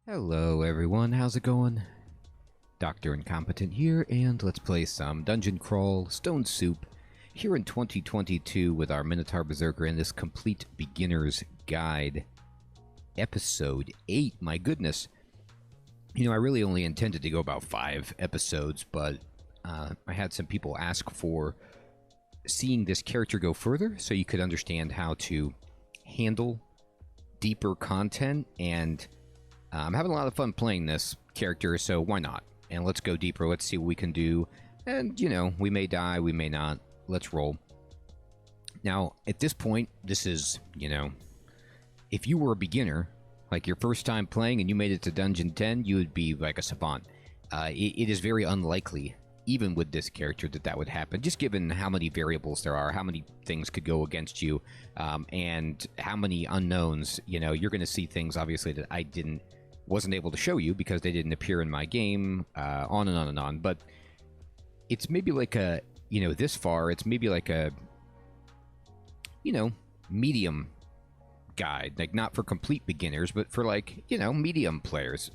Hello everyone, how's it going? Dr. Incompetent here, and let's play some Dungeon Crawl Stone Soup here in 2022 with our Minotaur Berserker in this Complete Beginner's Guide. Episode 8, my goodness. You know, I really only intended to go about 5 episodes, but I had some people ask for seeing this character go further so you could understand how to handle deeper content, and I'm having a lot of fun playing this character, so why not? And let's go deeper, let's see what we can do. And, you know, we may die, we may not. Let's roll. Now, at this point, this is, you know, if you were a beginner, like your first time playing and you made it to Dungeon 10, you would be like a savant. It is very unlikely, even with this character, that would happen, just given how many variables there are, how many things could go against you, and how many unknowns. You know, you're going to see things, obviously, that I wasn't able to show you because they didn't appear in my game, on and on and on. But it's maybe like a, you know, this far, it's maybe like a, you know, medium guide. Like, not for complete beginners, but for, like, you know, medium players,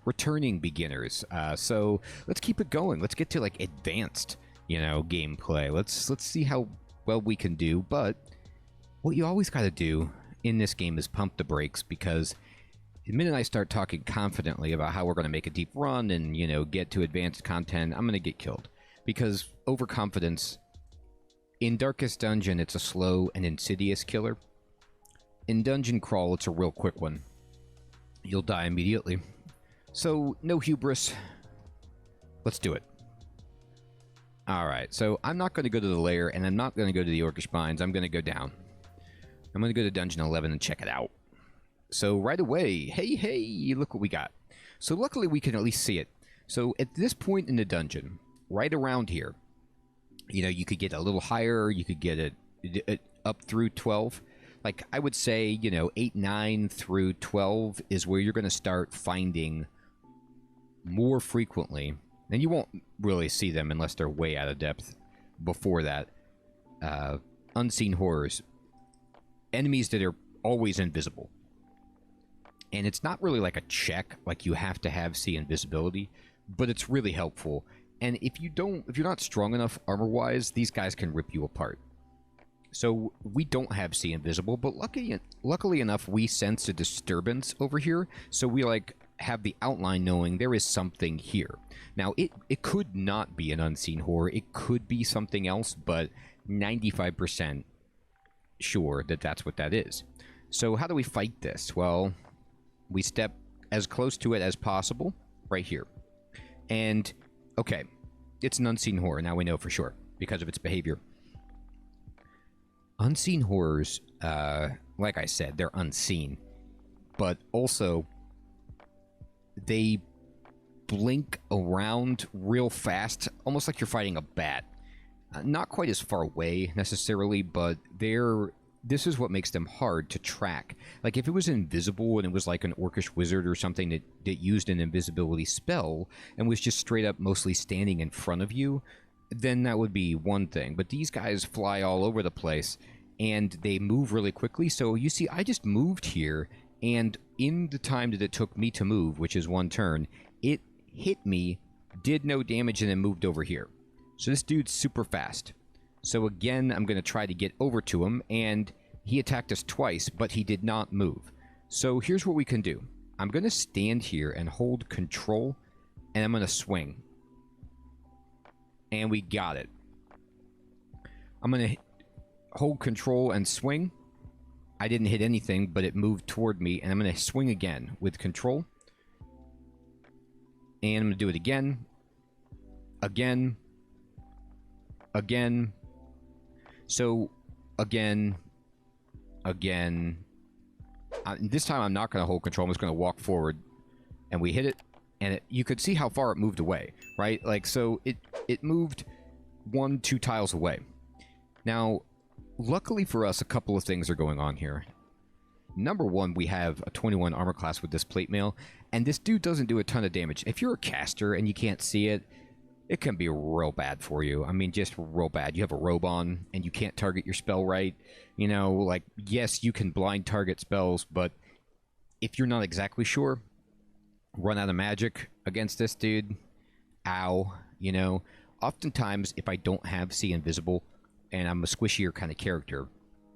returning beginners. So let's keep it going. Let's get to, like, advanced, you know, gameplay. Let's see how well we can do. But what you always got to do in this game is pump the brakes, because the minute I start talking confidently about how we're going to make a deep run and, you know, get to advanced content, I'm going to get killed. Because overconfidence, in Darkest Dungeon, it's a slow and insidious killer. In Dungeon Crawl, it's a real quick one. You'll die immediately. So, no hubris. Let's do it. Alright, so I'm not going to go to the lair, and I'm not going to go to the Orcish Mines. I'm going to go down. I'm going to go to Dungeon 11 and check it out. So right away, hey, look what we got. So luckily we can at least see it. So at this point in the dungeon, right around here, you know, you could get a little higher, you could get it up through 12. Like, I would say, you know, 8, 9 through 12 is where you're going to start finding more frequently. And you won't really see them unless they're way out of depth before that. Unseen horrors. Enemies that are always invisible. And it's not really like a check, like you have to have see invisibility, but it's really helpful. And if you're not strong enough armor-wise, these guys can rip you apart. So we don't have see invisible, but luckily enough, we sense a disturbance over here, so we like have the outline knowing there is something here. Now, it could not be an unseen horror, it could be something else, but 95% sure that that's what that is. So how do we fight this? Well, we step as close to it as possible, right here. And, okay, it's an unseen horror, now we know for sure, because of its behavior. Unseen horrors, like I said, they're unseen. But also, they blink around real fast, almost like you're fighting a bat. Not quite as far away, necessarily, but this is what makes them hard to track. Like, if it was invisible and it was like an Orcish wizard or something that used an invisibility spell and was just straight up mostly standing in front of you, then that would be one thing. But these guys fly all over the place and they move really quickly. So you see, I just moved here, and in the time that it took me to move, which is 1 turn, it hit me, did no damage, and then moved over here. So this dude's super fast. So again, I'm going to try to get over to him, and he attacked us twice, but he did not move. So here's what we can do. I'm going to stand here and hold control, and I'm going to swing. And we got it. I'm going to hold control and swing. I didn't hit anything, but it moved toward me, and I'm going to swing again with control. And I'm going to do it again. Again. Again. So, again. This time I'm not going to hold control. I'm just going to walk forward. And we hit it. And you could see how far it moved away, right? Like, so it moved 1, 2 tiles away. Now, luckily for us, a couple of things are going on here. Number one, we have a 21 armor class with this plate mail. And this dude doesn't do a ton of damage. If you're a caster and you can't see it, it can be real bad for you. I mean, just real bad. You have a robe on, and you can't target your spell right. You know, like, yes, you can blind target spells, but if you're not exactly sure, run out of magic against this dude. Ow. You know, oftentimes if I don't have See Invisible and I'm a squishier kind of character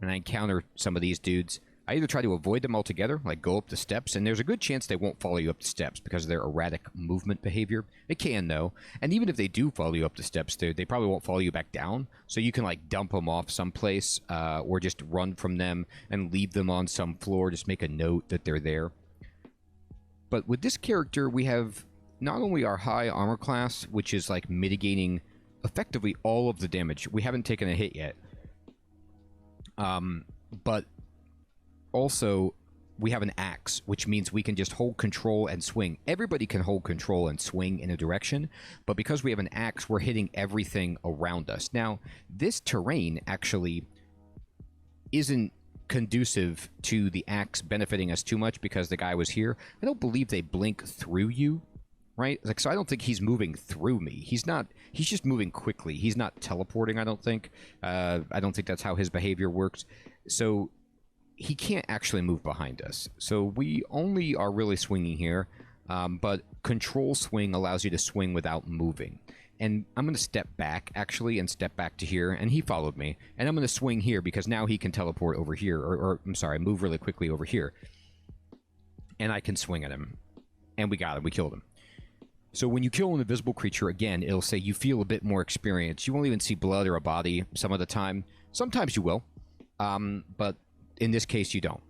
and I encounter some of these dudes, I either try to avoid them altogether, like go up the steps, and there's a good chance they won't follow you up the steps because of their erratic movement behavior. They can, though. And even if they do follow you up the steps, they probably won't follow you back down. So you can, like, dump them off someplace or just run from them and leave them on some floor. Just make a note that they're there. But with this character, we have not only our high armor class, which is, like, mitigating effectively all of the damage. We haven't taken a hit yet. But also, we have an axe, which means we can just hold control and swing. Everybody can hold control and swing in a direction, but because we have an axe, we're hitting everything around us. Now, this terrain actually isn't conducive to the axe benefiting us too much because the guy was here. I don't believe they blink through you, right? Like, so I don't think he's moving through me. He's just moving quickly. He's not teleporting, I don't think. I don't think that's how his behavior works. So he can't actually move behind us. So we only are really swinging here, but control swing allows you to swing without moving. And I'm going to step back, actually, and step back to here, and he followed me. And I'm going to swing here because now he can teleport over here, or I'm sorry, move really quickly over here. And I can swing at him. And we got him. We killed him. So when you kill an invisible creature, again, it'll say you feel a bit more experience. You won't even see blood or a body some of the time. Sometimes you will, but in this case, you don't.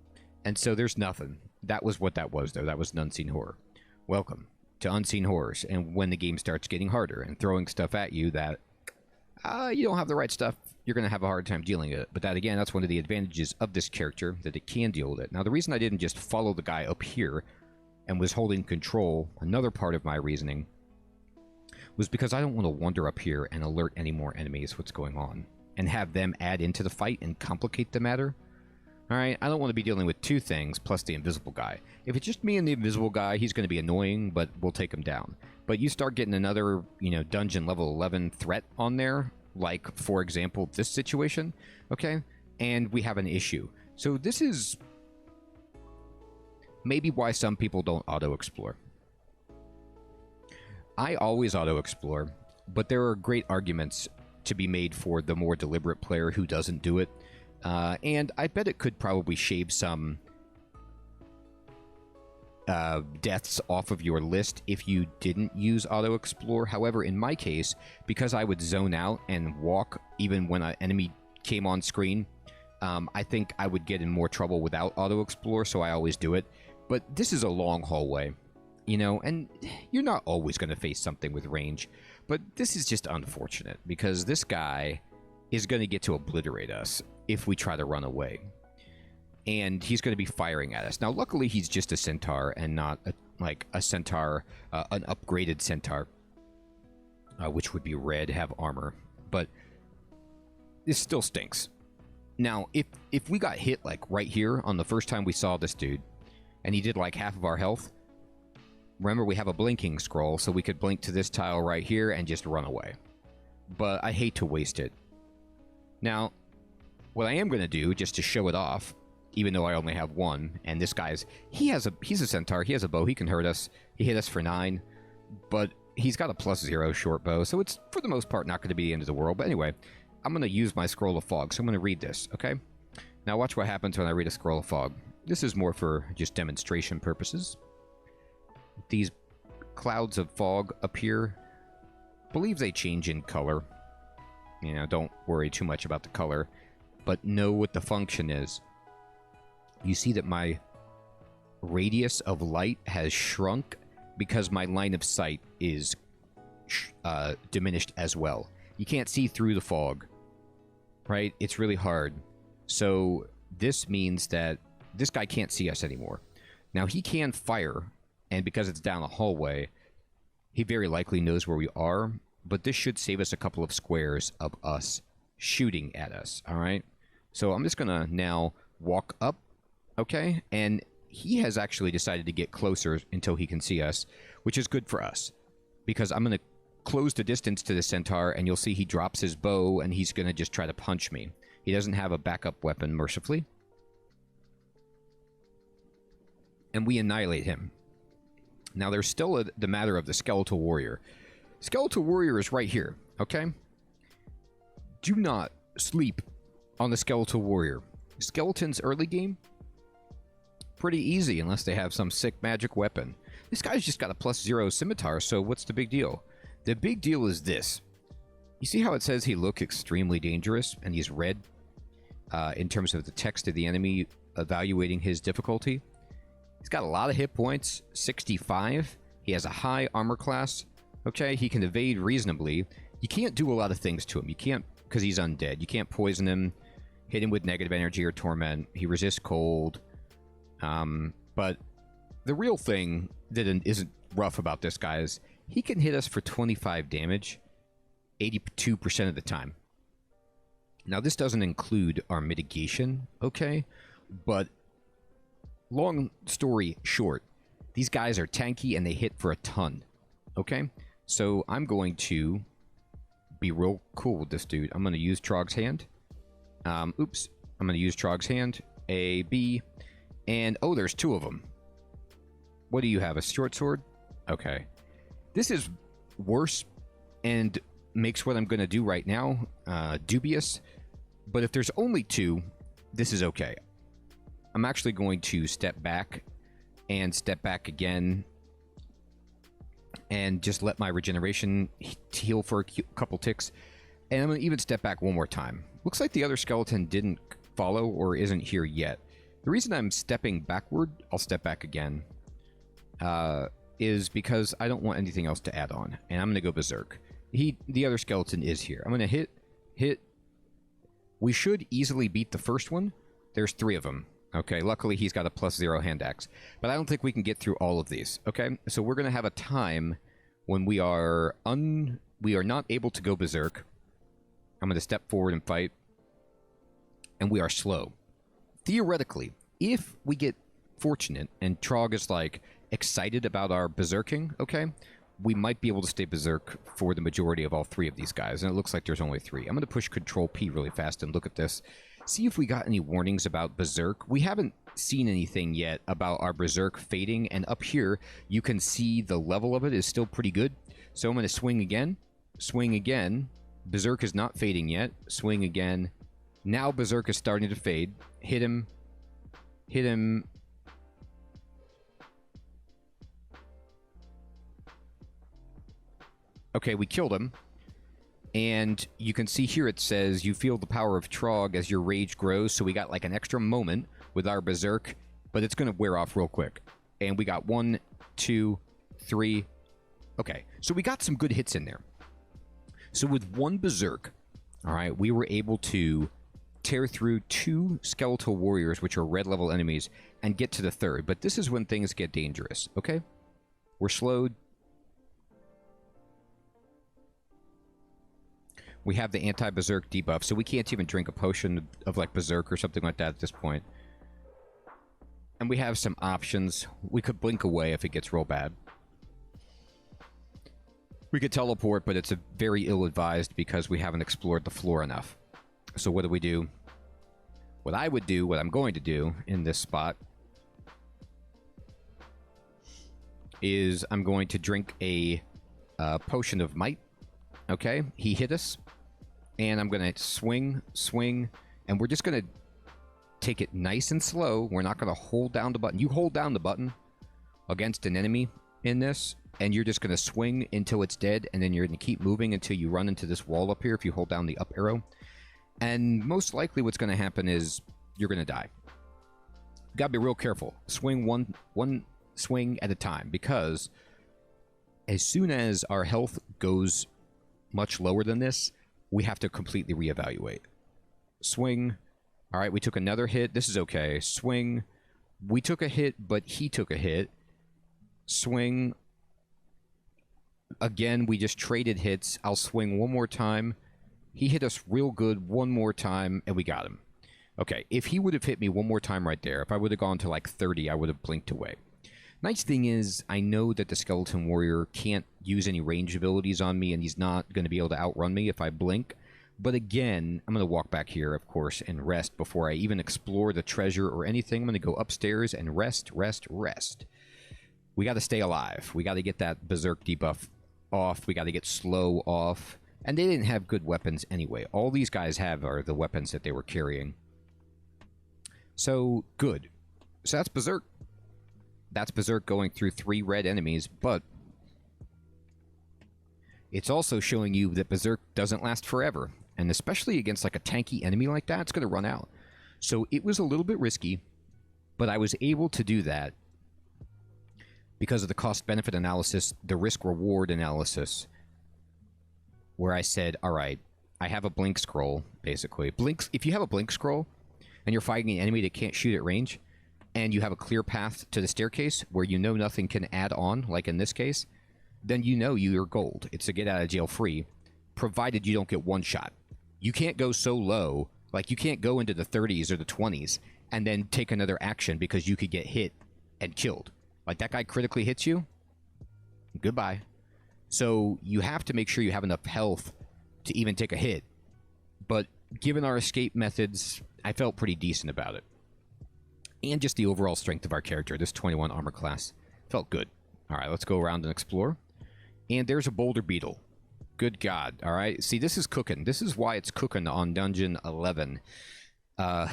And so there's nothing. That was what that was, though. That was an unseen horror. Welcome to Unseen Horrors. And when the game starts getting harder and throwing stuff at you that you don't have the right stuff, you're going to have a hard time dealing with it. But that, again, that's one of the advantages of this character, that it can deal with it. Now, the reason I didn't just follow the guy up here and was holding control, another part of my reasoning, was because I don't want to wander up here and alert any more enemies what's going on and have them add into the fight and complicate the matter. Alright, I don't want to be dealing with two things, plus the invisible guy. If it's just me and the invisible guy, he's going to be annoying, but we'll take him down. But you start getting another, you know, dungeon level 11 threat on there, like, for example, this situation, okay? And we have an issue. So this is maybe why some people don't auto-explore. I always auto-explore, but there are great arguments to be made for the more deliberate player who doesn't do it. And I bet it could probably shave some deaths off of your list if you didn't use auto-explore. However, in my case, because I would zone out and walk even when an enemy came on screen, I think I would get in more trouble without auto-explore, so I always do it. But this is a long hallway, you know, and you're not always going to face something with range. But this is just unfortunate, because this guy is going to get to obliterate us if we try to run away. And he's going to be firing at us. Now, luckily, he's just a centaur and not like a centaur, an upgraded centaur, which would be red, have armor. But this still stinks. Now, if we got hit like right here on the first time we saw this dude, and he did like half of our health, remember we have a blinking scroll, so we could blink to this tile right here and just run away. But I hate to waste it. Now, what I am going to do, just to show it off, even though I only have one, and this guy's, he's a centaur, he has a bow, he can hurt us, he hit us for 9, but he's got a +0 short bow, so it's, for the most part, not going to be the end of the world. But anyway, I'm going to use my Scroll of Fog, so I'm going to read this, okay? Now watch what happens when I read a Scroll of Fog. This is more for just demonstration purposes. These clouds of fog appear. I believe they change in color. You know, don't worry too much about the color, but know what the function is. You see that my radius of light has shrunk because my line of sight is diminished as well. You can't see through the fog, right? It's really hard. So this means that this guy can't see us anymore. Now, he can fire, and because it's down a hallway, he very likely knows where we are, but this should save us a couple of squares of us shooting at us, all right? So I'm just going to now walk up, okay? And he has actually decided to get closer until he can see us, which is good for us, because I'm going to close the distance to the centaur, and you'll see he drops his bow, and he's going to just try to punch me. He doesn't have a backup weapon, mercifully. And we annihilate him. Now, there's still the matter of the Skeletal Warrior. Skeletal Warrior is right here, okay? Do not sleep on the Skeletal Warrior. Skeletons early game, pretty easy unless they have some sick magic weapon. This guy's just got a +0 scimitar, so what's the big deal? The big deal is this. You see how it says he looks extremely dangerous, and he's red in terms of the text of the enemy evaluating his difficulty? He's got a lot of hit points, 65. He has a high armor class. Okay, he can evade reasonably. You can't do a lot of things to him. You can't, because he's undead. You can't poison him, hit him with negative energy or torment. He resists cold. But the real thing that isn't rough about this guy is he can hit us for 25 damage 82% of the time. Now, this doesn't include our mitigation, okay? But long story short, these guys are tanky and they hit for a ton, okay? So I'm going to be real cool with this dude. I'm going to use Trog's Hand. Oops. I'm going to use Trog's Hand. A, B, and oh, there's two of them. What do you have, a short sword? Okay. This is worse and makes what I'm going to do right now dubious. But if there's only two, this is okay. I'm actually going to step back and step back again and just let my regeneration heal for a couple ticks. And I'm going to even step back one more time. Looks like the other skeleton didn't follow or isn't here yet. The reason I'm stepping backward, I'll step back again, is because I don't want anything else to add on. And I'm going to go berserk. The other skeleton is here. I'm going to hit. We should easily beat the first one. There's 3 of them. Okay, luckily he's got a +0 hand axe. But I don't think we can get through all of these. Okay, so we're going to have a time when we are not able to go berserk. I'm going to step forward and fight. And we are slow. Theoretically, if we get fortunate and Trog is like excited about our berserking, okay, we might be able to stay berserk for the majority of all 3 of these guys. And it looks like there's only 3. I'm going to push Control P really fast and look at this. See if we got any warnings about berserk. We haven't seen anything yet about our berserk fading. And up here, you can see the level of it is still pretty good. So I'm going to swing again. Swing again. Berserk is not fading yet. Swing again. Now berserk is starting to fade. Hit him. Hit him. Okay, we killed him. And you can see here it says you feel the power of Trog as your rage grows. So we got like an extra moment with our berserk, but it's going to wear off real quick. And we got 1, 2, 3. Okay, so we got some good hits in there. So with 1 berserk, all right, we were able to tear through 2 skeletal warriors, which are red level enemies, and get to the 3rd. But this is when things get dangerous, okay? We're slowed. We have the anti-berserk debuff, so we can't even drink a potion of like berserk or something like that at this point. And we have some options. We could blink away if it gets real bad. We could teleport, but it's a very ill-advised because we haven't explored the floor enough. So what do? What I would do, what I'm going to do in this spot, is I'm going to drink a potion of might. Okay, he hit us. And I'm going to swing, and we're just going to take it nice and slow. We're not going to hold down the button. You hold down the button against an enemy in this, and you're just going to swing until it's dead, and then you're going to keep moving until you run into this wall up here if you hold down the up arrow. And most likely what's going to happen is you're going to die. You got to be real careful. Swing one swing at a time, because as soon as our health goes much lower than this, we have to completely reevaluate. Swing. All right, we took another hit. This is okay. Swing. We took a hit, but he took a hit. Swing. Again, we just traded hits. I'll swing one more time. He hit us real good one more time, and we got him. Okay, if he would have hit me one more time right there, if I would have gone to like 30, I would have blinked away. Nice thing is, I know that the Skeleton Warrior can't use any range abilities on me, and he's not going to be able to outrun me if I blink. But again, I'm going to walk back here, of course, and rest before I even explore the treasure or anything. I'm going to go upstairs and rest. we got to stay alive. We got to get that Berserk debuff off. We got to get slow off. And they didn't have good weapons anyway. All these guys have are the weapons that they were carrying. So, good. So that's Berserk. That's Berserk going through 3 red enemies, but it's also showing you that Berserk doesn't last forever. And especially against like a tanky enemy like that, it's going to run out. So it was a little bit risky, but I was able to do that because of the cost-benefit analysis, the risk-reward analysis, where I said, all right, I have a blink scroll, basically. If you have a blink scroll and you're fighting an enemy that can't shoot at range, and you have a clear path to the staircase where you know nothing can add on, like in this case, then you know you're gold. It's a get out of jail free, provided you don't get one shot. You can't go so low, like you can't go into the 30s or the 20s and then take another action because you could get hit and killed. Like that guy critically hits you, goodbye. So you have to make sure you have enough health to even take a hit. But given our escape methods, I felt pretty decent about it. And just the overall strength of our character, this 21 armor class, felt good. All right, let's go around and explore. And there's a Boulder Beetle. Good God, all right? See, this is cooking. This is why it's cooking on Dungeon 11. The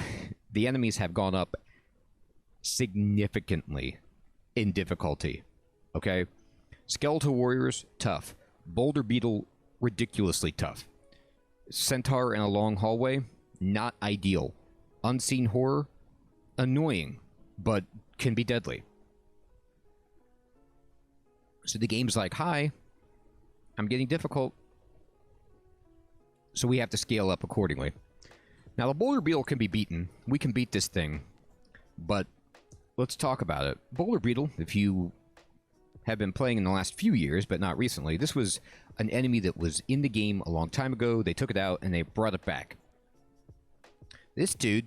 enemies have gone up significantly in difficulty, okay? Skeletal Warriors, tough. Boulder Beetle, ridiculously tough. Centaur in a long hallway, not ideal. Unseen Horror, annoying, but can be deadly. So the game's like, hi, I'm getting difficult. So we have to scale up accordingly. Now, the Boulder Beetle can be beaten. We can beat this thing. But let's talk about it. Boulder Beetle, if you have been playing in the last few years, but not recently, this was an enemy that was in the game a long time ago. They took it out and they brought it back. This dude,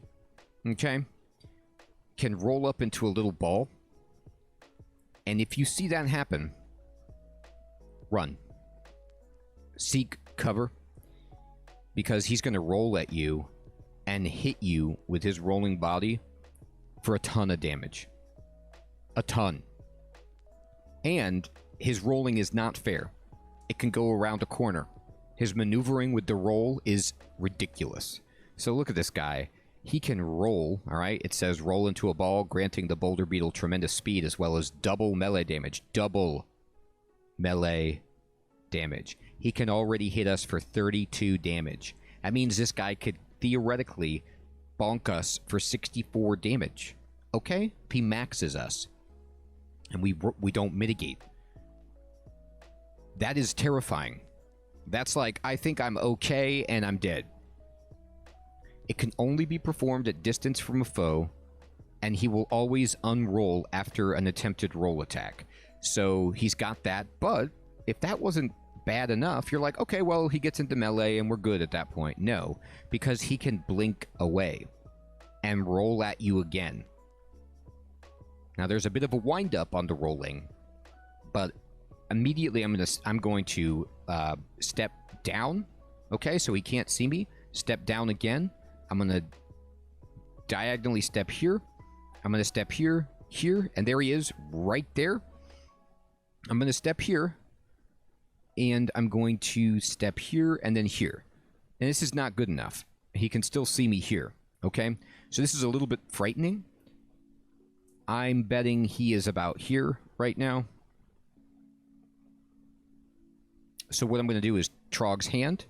okay, can roll up into a little ball. And if you see that happen, run. Seek cover. Because he's going to roll at you and hit you with his rolling body for a ton of damage. A ton. And his rolling is not fair. It can go around a corner. His maneuvering with the roll is ridiculous. So look at this guy. He can roll, all right? It says roll into a ball, granting the Boulder Beetle tremendous speed as well as double melee damage. Double melee damage. He can already hit us for 32 damage. That means this guy could theoretically bonk us for 64 damage. Okay? He maxes us. And we don't mitigate. That is terrifying. That's like, I think I'm okay and I'm dead. It can only be performed at distance from a foe, and he will always unroll after an attempted roll attack. So he's got that, but if that wasn't bad enough, you're like, okay, well, he gets into melee and we're good at that point. No, because he can blink away and roll at you again. Now, there's a bit of a wind-up on the rolling, but immediately I'm going to step down, okay, so he can't see me. Step down again. I'm going to diagonally step here. I'm going to step here, here, and there he is, right there. I'm going to step here, and I'm going to step here and then here. And this is not good enough. He can still see me here, okay? So this is a little bit frightening. I'm betting he is about here right now. So what I'm going to do is Trog's hand,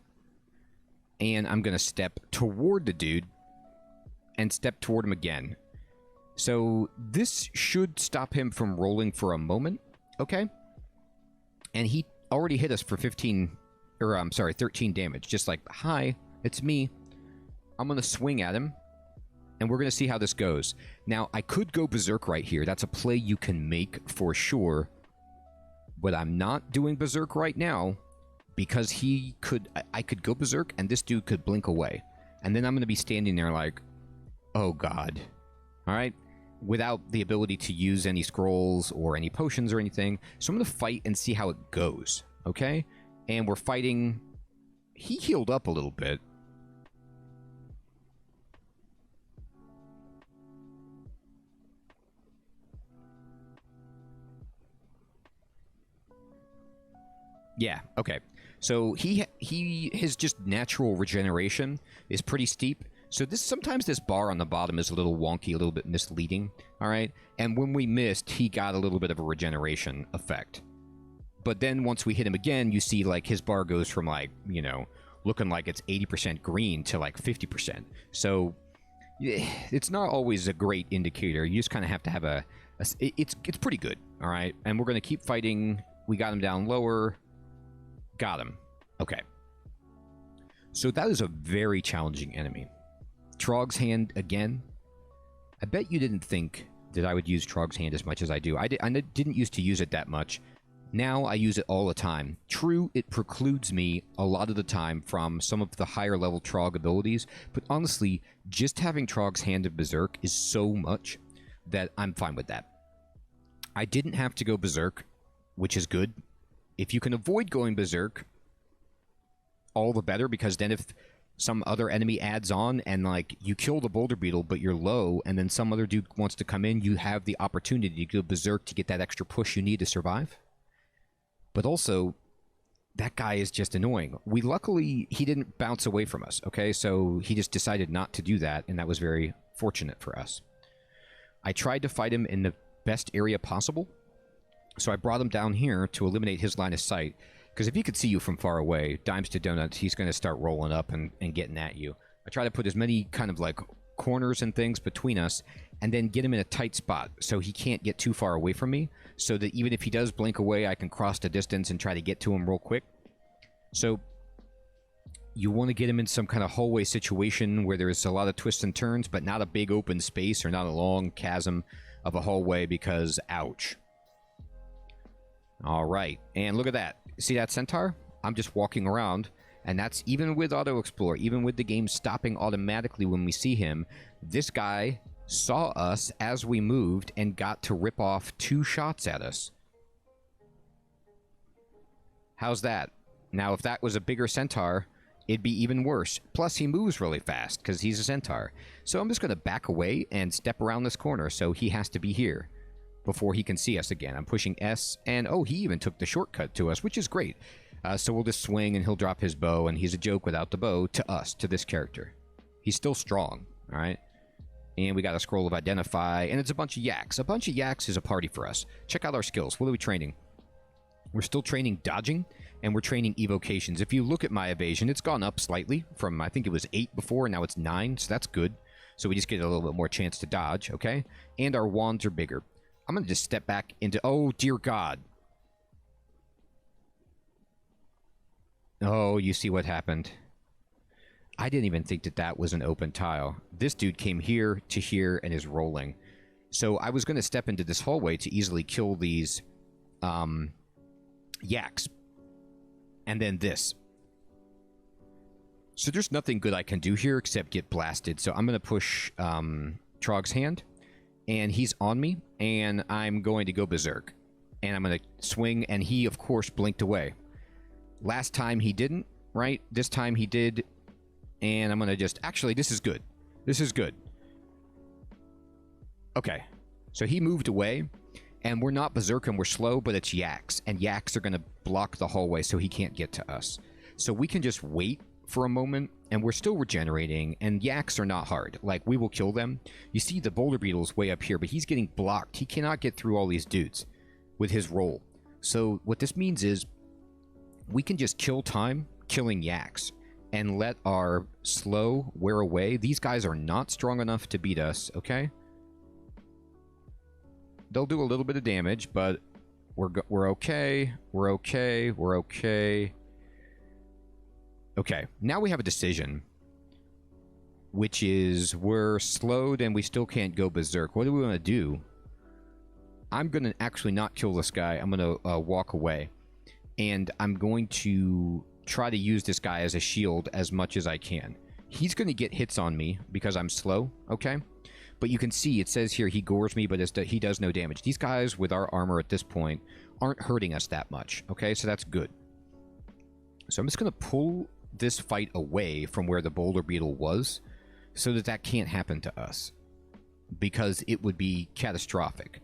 and I'm going to step toward the dude and step toward him again. So this should stop him from rolling for a moment, okay? And he already hit us for 13 damage. Just like, hi, it's me. I'm going to swing at him, and we're going to see how this goes. Now, I could go Berserk right here. That's a play you can make for sure. But I'm not doing Berserk right now because I could go Berserk, and this dude could blink away. And then I'm going to be standing there like, oh god. Alright? Without the ability to use any scrolls or any potions or anything. So I'm going to fight and see how it goes. Okay? And we're fighting. He healed up a little bit. Yeah, okay. So his just natural regeneration is pretty steep. So sometimes this bar on the bottom is a little wonky, a little bit misleading, all right? And when we missed, he got a little bit of a regeneration effect. But then once we hit him again, you see like his bar goes from like, you know, looking like it's 80% green to like 50%. So it's not always a great indicator. You just kind of have to have it's pretty good, all right? And we're going to keep fighting. We got him down lower. Got him. Okay. So that is a very challenging enemy. Trog's Hand again. I bet you didn't think that I would use Trog's Hand as much as I do. I didn't used to use it that much. Now I use it all the time. True, it precludes me a lot of the time from some of the higher level Trog abilities, but honestly, just having Trog's Hand of Berserk is so much that I'm fine with that. I didn't have to go Berserk, which is good. If you can avoid going Berserk, all the better, because then if some other enemy adds on and like you kill the Boulder Beetle but you're low and then some other dude wants to come in, you have the opportunity to go Berserk to get that extra push you need to survive. But also, that guy is just annoying. Luckily, he didn't bounce away from us, okay? So he just decided not to do that, and that was very fortunate for us. I tried to fight him in the best area possible, so I brought him down here to eliminate his line of sight, because if he could see you from far away, dimes to donuts, he's going to start rolling up and getting at you. I try to put as many kind of like corners and things between us, and then get him in a tight spot so he can't get too far away from me, so that even if he does blink away, I can cross the distance and try to get to him real quick. So you want to get him in some kind of hallway situation where there's a lot of twists and turns, but not a big open space or not a long chasm of a hallway, because ouch. All right, and look at that. See that centaur? I'm just walking around, and that's even with Auto Explore, even with the game stopping automatically when we see him. This guy saw us as we moved and got to rip off 2 shots at us. How's that? Now, if that was a bigger centaur, it'd be even worse. Plus, he moves really fast because he's a centaur. So I'm just going to back away and step around this corner, so he has to be here before he can see us again. I'm pushing S, and oh, he even took the shortcut to us, which is great. So we'll just swing, and he'll drop his bow, and he's a joke without the bow to us, to this character. He's still strong, all right? And we got a scroll of Identify, and it's a bunch of yaks. A bunch of yaks is a party for us. Check out our skills. What are we training? We're still training dodging, and we're training evocations. If you look at my evasion, it's gone up slightly from, I think it was 8 before, and now it's 9, so that's good. So we just get a little bit more chance to dodge, okay? And our wands are bigger. I'm going to just step back into... Oh, dear God. Oh, you see what happened. I didn't even think that that was an open tile. This dude came here to here and is rolling. So I was going to step into this hallway to easily kill these yaks. And then this. So there's nothing good I can do here except get blasted. So I'm going to push Trog's Hand. And he's on me. And I'm going to go Berserk. And I'm going to swing. And he, of course, blinked away. Last time he didn't, right? This time he did. And I'm going to just... Actually, this is good. This is good. Okay. So he moved away. And we're not Berserk and we're slow, but it's yaks. And yaks are going to block the hallway so he can't get to us. So we can just wait for a moment. And we're still regenerating. And yaks are not hard. Like, we will kill them. You see the Boulder Beetle's way up here, but he's getting blocked. He cannot get through all these dudes with his roll. So what this means is we can just kill time killing yaks. And let our slow wear away. These guys are not strong enough to beat us, okay? They'll do a little bit of damage, but we're okay. We're okay. We're okay. Okay, now we have a decision. Which is, we're slowed and we still can't go berserk. What do we want to do? I'm going to actually not kill this guy. I'm going to walk away. And I'm going to try to use this guy as a shield as much as I can. He's going to get hits on me because I'm slow, okay? But you can see it says here he gores me, but he does no damage. These guys with our armor at this point aren't hurting us that much, okay? So that's good. So I'm just going to pull this fight away from where the Boulder Beetle was so that that can't happen to us because it would be catastrophic.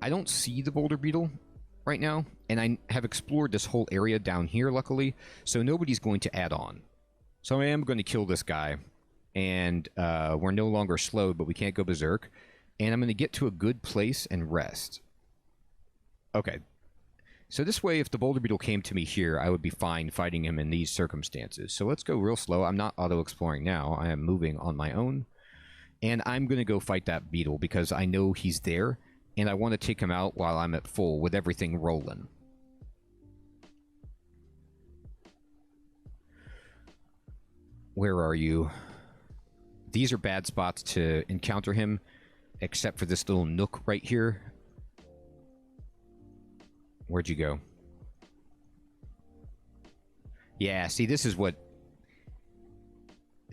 I don't see the Boulder Beetle right now. And I have explored this whole area down here, luckily, so nobody's going to add on. So I am going to kill this guy, and we're no longer slowed, but we can't go berserk. And I'm going to get to a good place and rest. Okay. So this way, if the Boulder Beetle came to me here, I would be fine fighting him in these circumstances. So let's go real slow. I'm not auto-exploring now. I am moving on my own. And I'm going to go fight that beetle because I know he's there, and I want to take him out while I'm at full with everything rolling. Where are you? These are bad spots to encounter him, except for this little nook right here. Where'd you go? Yeah, see, this is what...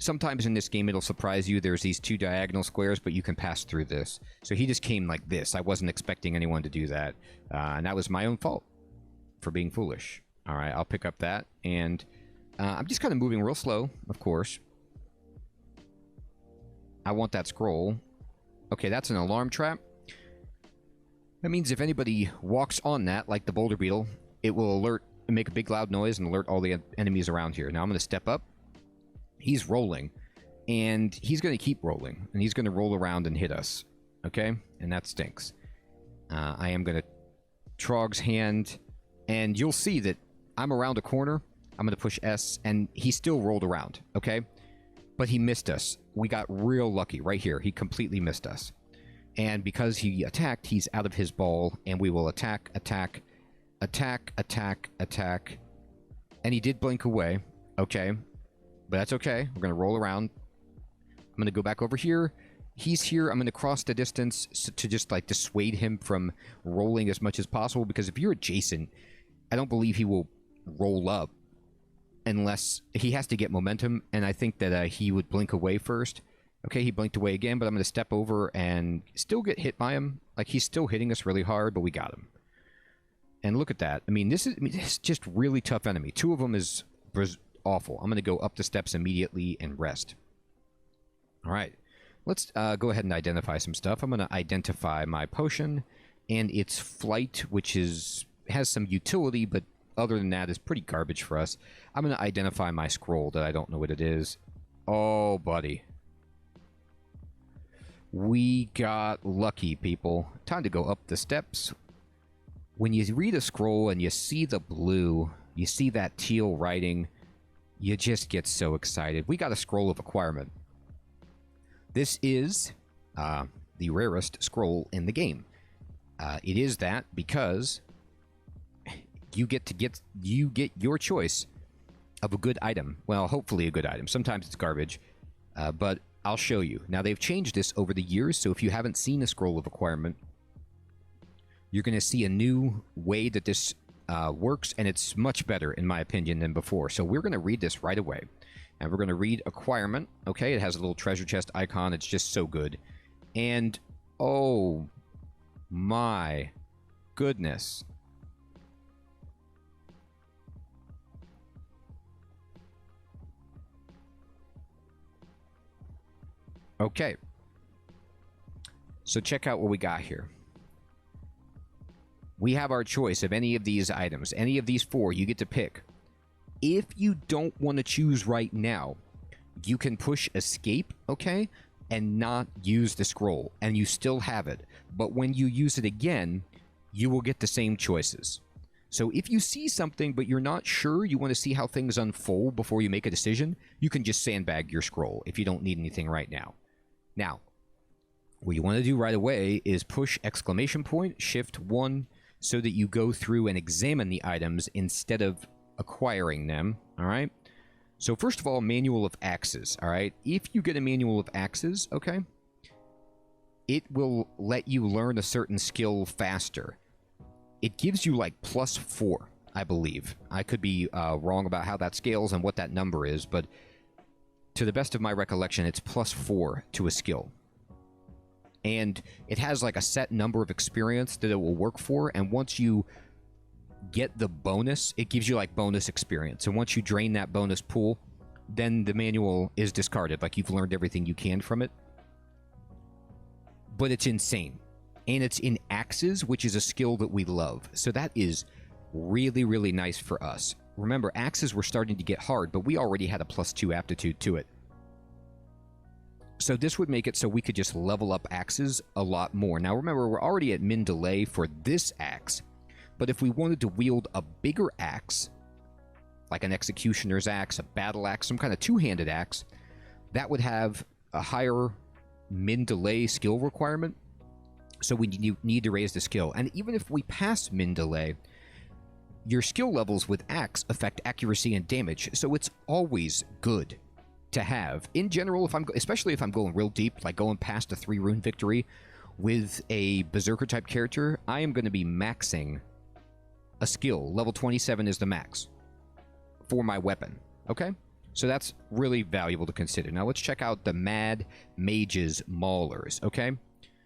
Sometimes in this game it'll surprise you. There's these two diagonal squares, but you can pass through this. So he just came like this. I wasn't expecting anyone to do that. And that was my own fault for being foolish. Alright, I'll pick up that. And I'm just kind of moving real slow, of course. I want that scroll. Okay, that's an alarm trap. That means if anybody walks on that, like the Boulder Beetle, it will alert and make a big loud noise and alert all the enemies around here. Now I'm going to step up. He's rolling, and he's going to keep rolling, and he's going to roll around and hit us, okay? And that stinks. I am going to Trog's hand, and you'll see that I'm around a corner. I'm going to push S, and he still rolled around, okay? But he missed us. We got real lucky right here. He completely missed us. And because he attacked, he's out of his ball, and we will attack, attack, attack, attack, attack. And he did blink away, okay? But that's okay. We're going to roll around. I'm going to go back over here. He's here. I'm going to cross the distance to just, like, dissuade him from rolling as much as possible. Because if you're adjacent, I don't believe he will roll up unless he has to get momentum. And I think that he would blink away first. Okay, he blinked away again, but I'm going to step over and still get hit by him. Like, he's still hitting us really hard, but we got him. And look at that. I mean, this is just really tough enemy. Two of them is awful. I'm going to go up the steps immediately and rest. All right. Let's go ahead and identify some stuff. I'm going to identify my potion and its flight, which has some utility, but other than that is pretty garbage for us. I'm going to identify my scroll that I don't know what it is. Oh, buddy. We got lucky, people. Time to go up the steps. When you read a scroll and you see the blue, you see that teal writing, you just get so excited. We got a scroll of Acquirement. This is the rarest scroll in the game. It is that because you get your choice of a good item. Well, hopefully a good item. Sometimes it's garbage, but I'll show you. Now, they've changed this over the years, so if you haven't seen a scroll of Acquirement, you're going to see a new way that this works, and it's much better, in my opinion, than before. So we're going to read this right away. And we're going to read Acquirement. Okay, it has a little treasure chest icon. It's just so good. And, oh my goodness. Okay. So check out what we got here. We have our choice of any of these items. Any of these four, you get to pick. If you don't want to choose right now, you can push escape, okay, and not use the scroll, and you still have it. But when you use it again, you will get the same choices. So if you see something, but you're not sure, you want to see how things unfold before you make a decision, you can just sandbag your scroll if you don't need anything right now. Now, what you want to do right away is push exclamation point, shift 1, so that you go through and examine the items instead of acquiring them, all right? So first of all, manual of axes, all right? If you get a manual of axes, okay, it will let you learn a certain skill faster. It gives you like +4, I believe. I could be wrong about how that scales and what that number is, but to the best of my recollection, it's +4 to a skill. And it has like a set number of experience that it will work for, and once you get the bonus, it gives you like bonus experience. And once you drain that bonus pool, then the manual is discarded. Like you've learned everything you can from it. But it's insane. And it's in axes, which is a skill that we love. So that is really, really nice for us. Remember, axes were starting to get hard, but we already had a +2 aptitude to it. So this would make it so we could just level up axes a lot more. Now remember, we're already at min delay for this axe, but if we wanted to wield a bigger axe, like an executioner's axe, a battle axe, some kind of two-handed axe, that would have a higher min delay skill requirement. So we need to raise the skill. And even if we pass min delay, your skill levels with axe affect accuracy and damage, so it's always good to have. In general, especially if I'm going real deep, like going past a 3-rune victory with a berserker type character, I am going to be maxing a skill. Level 27 is the max for my weapon, okay? So that's really valuable to consider. Now let's check out the Mages Maulers, okay?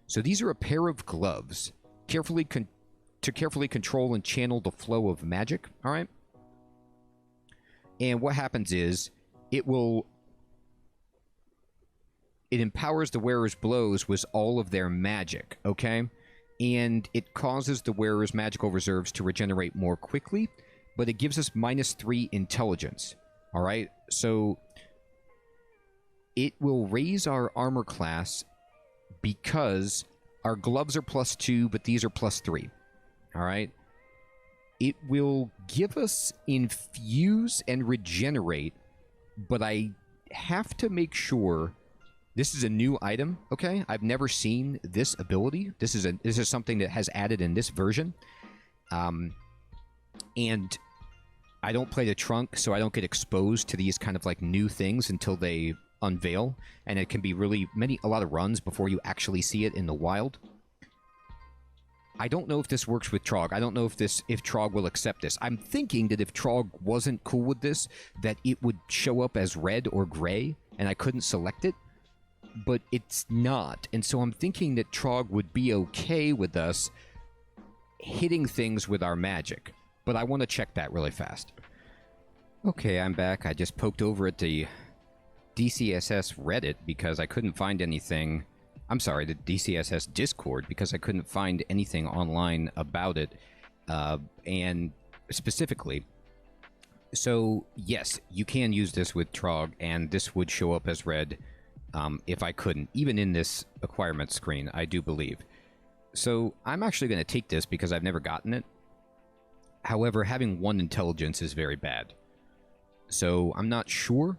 So these are a pair of gloves, to carefully control and channel the flow of magic, all right? And what happens is, it empowers the wearer's blows with all of their magic, okay? And it causes the wearer's magical reserves to regenerate more quickly, but it gives us -3 intelligence, all right? So it will raise our armor class because our gloves are +2, but these are +3, all right? It will give us infuse and regenerate, but I have to make sure. This is a new item, okay? I've never seen this ability. This is something that has added in this version. And I don't play the trunk, so I don't get exposed to these kind of like new things until they unveil. And it can be a lot of runs before you actually see it in the wild. I don't know if this works with Trog. I don't know if Trog will accept this. I'm thinking that if Trog wasn't cool with this, that it would show up as red or gray, and I couldn't select it. But it's not, and so I'm thinking that Trog would be okay with us hitting things with our magic. But I want to check that really fast. Okay, I'm back. I just poked over at the DCSS Reddit because I couldn't find anything. I'm sorry, the DCSS Discord, because I couldn't find anything online about it, and specifically. So, yes, you can use this with Trog, and this would show up as red. If I couldn't, even in this acquirement screen, I do believe. So I'm actually going to take this because I've never gotten it. However, having 1 intelligence is very bad. So I'm not sure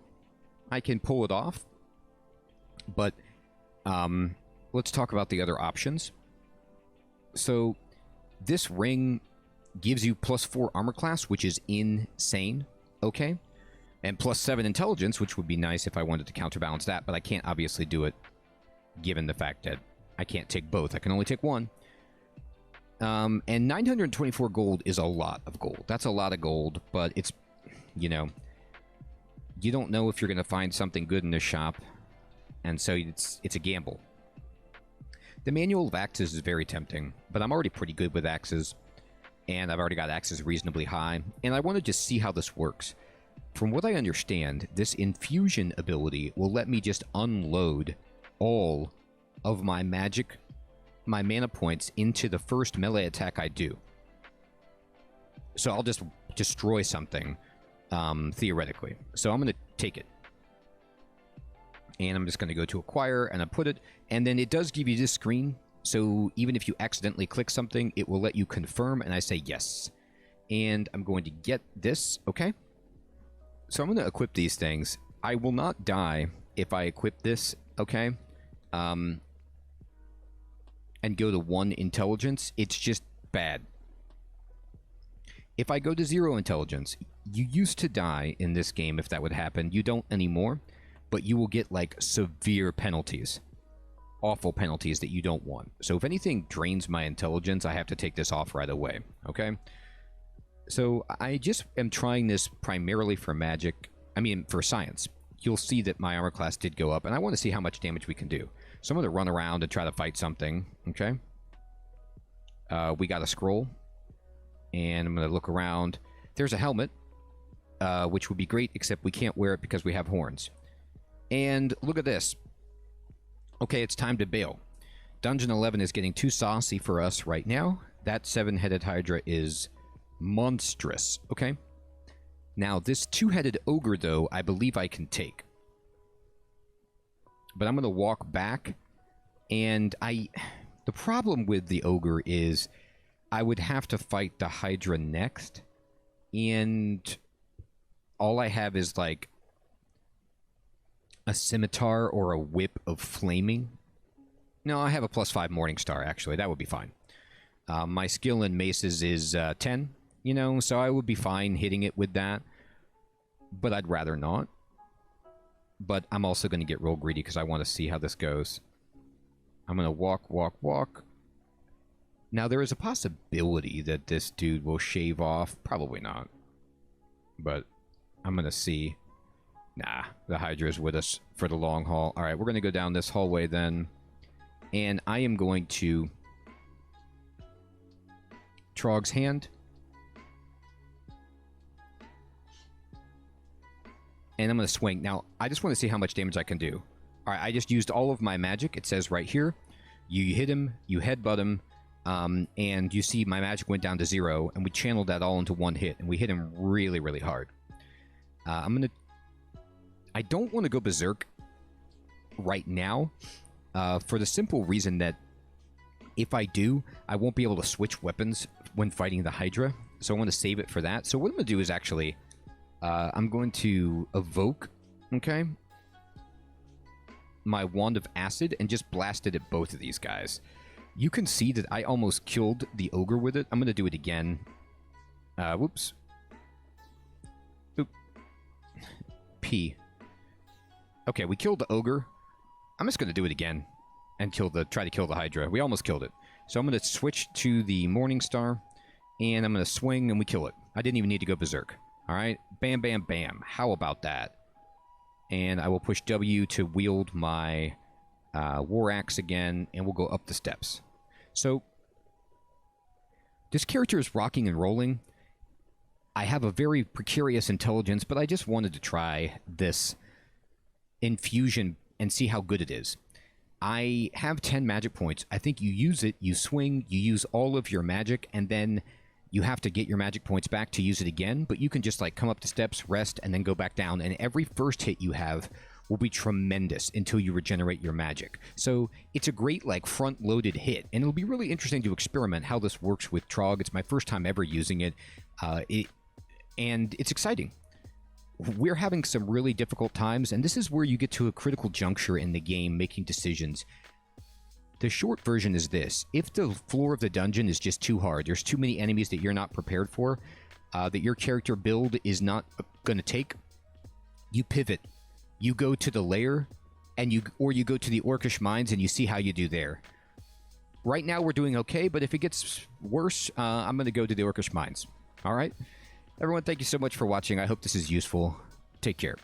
I can pull it off. But let's talk about the other options. So this ring gives you +4 armor class, which is insane, okay? And +7 intelligence, which would be nice if I wanted to counterbalance that, but I can't obviously do it, given the fact that I can't take both. I can only take one. And 924 gold is a lot of gold. That's a lot of gold, but it's, you don't know if you're going to find something good in the shop, and so it's a gamble. The manual of axes is very tempting, but I'm already pretty good with axes, and I've already got axes reasonably high, and I want to just see how this works. From what I understand, this infusion ability will let me just unload all of my mana points into the first melee attack I do. So I'll just destroy something, theoretically. So I'm going to take it. And I'm just going to go to acquire, and I put it, and then it does give you this screen. So even if you accidentally click something, it will let you confirm, and I say yes. And I'm going to get this, okay? So I'm going to equip these things. I will not die if I equip this, okay? And go to 1 intelligence. It's just bad. If I go to 0 intelligence, you used to die in this game if that would happen. You don't anymore, but you will get, like, severe penalties. Awful penalties that you don't want. So if anything drains my intelligence, I have to take this off right away, okay? So I just am trying this primarily for magic. I mean, for science. You'll see that my armor class did go up, and I want to see how much damage we can do. So I'm going to run around and try to fight something, okay? We got a scroll, and I'm going to look around. There's a helmet, which would be great, except we can't wear it because we have horns. And look at this. Okay, it's time to bail. Dungeon 11 is getting too saucy for us right now. That 7-headed Hydra is Monstrous. Okay. Now, this two-headed ogre, though, I believe I can take. But I'm going to walk back, and the problem with the ogre is I would have to fight the Hydra next, and all I have is, like, a scimitar or a whip of flaming. No, I have a +5 Morning Star, actually. That would be fine. My skill in maces is 10, you know, so I would be fine hitting it with that. But I'd rather not. But I'm also going to get real greedy because I want to see how this goes. I'm going to walk, walk, walk. Now, there is a possibility that this dude will shave off. Probably not. But I'm going to see. Nah, the Hydra's with us for the long haul. Alright, we're going to go down this hallway then. And I am going to... Trog's Hand. And I'm going to swing. Now, I just want to see how much damage I can do. Alright, I just used all of my magic. It says right here. You hit him, you headbutt him, and you see my magic went down to 0, and we channeled that all into one hit, and we hit him really, really hard. I'm going to... I don't want to go berserk right now, for the simple reason that if I do, I won't be able to switch weapons when fighting the Hydra, so I want to save it for that. So what I'm going to do is actually... I'm going to evoke, okay, my Wand of Acid and just blast it at both of these guys. You can see that I almost killed the ogre with it. I'm going to do it again. Whoops. Oop. P. Okay, we killed the ogre. I'm just going to do it again and try to kill the Hydra. We almost killed it. So I'm going to switch to the Morning Star, and I'm going to swing, and we kill it. I didn't even need to go berserk. All right, bam, bam, bam. How about that? And I will push W to wield my War Axe again, and we'll go up the steps. So, this character is rocking and rolling. I have a very precarious intelligence, but I just wanted to try this infusion and see how good it is. I have 10 magic points. I think you use it, you swing, you use all of your magic, and then... you have to get your magic points back to use it again, but you can just like come up the steps, rest, and then go back down, and every first hit you have will be tremendous until you regenerate your magic. So it's a great like front-loaded hit, and it'll be really interesting to experiment how this works with Trog. It's my first time ever using it, and it's exciting. We're having some really difficult times, and this is where you get to a critical juncture in the game making decisions. The short version is this. If the floor of the dungeon is just too hard, there's too many enemies that you're not prepared for, that your character build is not going to take, you pivot. You go to the lair, or you go to the Orcish Mines and you see how you do there. Right now we're doing okay, but if it gets worse, I'm going to go to the Orcish Mines. All right? Everyone, thank you so much for watching. I hope this is useful. Take care.